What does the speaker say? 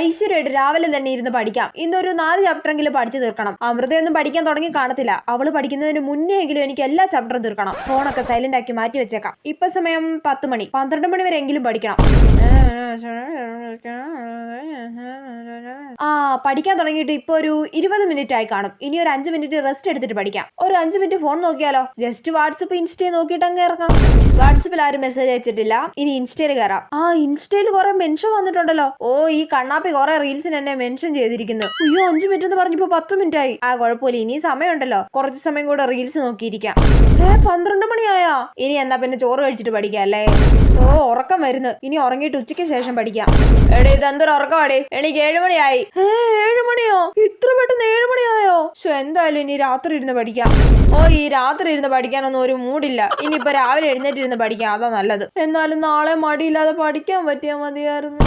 ഐശ്വര്യമായിട്ട് രാവിലെ തന്നെ ഇരുന്ന് പഠിക്കാം. ഇന്നൊരു 4 ചാപ്റ്ററെങ്കിലും പഠിച്ചു തീർക്കണം. അമൃതയൊന്നും പഠിക്കാൻ തുടങ്ങി കാണത്തില്ല. അവള് പഠിക്കുന്നതിന് മുന്നേ എങ്കിലും എനിക്ക് എല്ലാ ചാപ്റ്ററും തീർക്കണം. ഫോണൊക്കെ സൈലന്റ് ആക്കി മാറ്റി വെച്ചേക്കാം. ഇപ്പൊ സമയം 10 മണി, 12 മണി വരെ എങ്കിലും പഠിക്കണം. പഠിക്കാൻ തുടങ്ങിയിട്ട് ഇപ്പൊ ഒരു 20 മിനിറ്റ് ആയി കാണും. ഇനി ഒരു 5 മിനിറ്റ് റെസ്റ്റ് എടുത്തിട്ട് പഠിക്കാം. ഒരു 5 മിനിറ്റ് ഫോൺ നോക്കിയാലോ? ജസ്റ്റ് വാട്സപ്പ് ഇൻസ്റ്റയിൽ നോക്കിയിട്ട് അങ്ങ് ഇറങ്ങാം. വാട്സപ്പിൽ ആരും മെസ്സേജ് അയച്ചിട്ടില്ല. ഇനി ഇൻസ്റ്റയിൽ കയറാം. ഇൻസ്റ്റയിൽ കുറെ മെൻഷൻ വന്നിട്ടുണ്ടല്ലോ. ഈ കണ്ണാപ്പി കുറെ റീൽസിന് എന്നെ മെൻഷൻ ചെയ്തിരിക്കുന്നു. അയ്യോ 5 മിനിറ്റ് എന്ന് പറഞ്ഞപ്പോ 10 മിനിറ്റ് ആയി. കുഴപ്പമില്ല, ഇനി സമയമുണ്ടല്ലോ. കുറച്ച് സമയം കൂടെ റീൽസ് നോക്കിയിരിക്കാം. 12 മണിയായാ? ഇനി എന്നാ പിന്നെ ചോറ് കഴിച്ചിട്ട് പഠിക്കാം അല്ലേ? ഉറക്കം വരുന്നു. ഇനി ഉറങ്ങിയിട്ട് ഉച്ചയ്ക്ക് ശേഷം പഠിക്കാം. എടേ ഇതെന്തൊരു ഉറക്കമാടേ? എനിക്ക് 7 മണിയായി. 7 മണിയോ? ഇത്ര പെട്ടെന്ന് 7 മണിയായോ? എന്തായാലും ഇനി രാത്രി ഇരുന്ന് പഠിക്കാം. ഈ രാത്രി ഇരുന്ന് പഠിക്കാനൊന്നും ഒരു മൂടില്ല. ഇനിയിപ്പൊ രാവിലെ എഴുന്നേറ്റിരുന്ന് പഠിക്കാം, അതാ നല്ലത്. എന്നാലും നാളെ മടിയില്ലാതെ പഠിക്കാൻ പറ്റിയാ മതിയായിരുന്നു.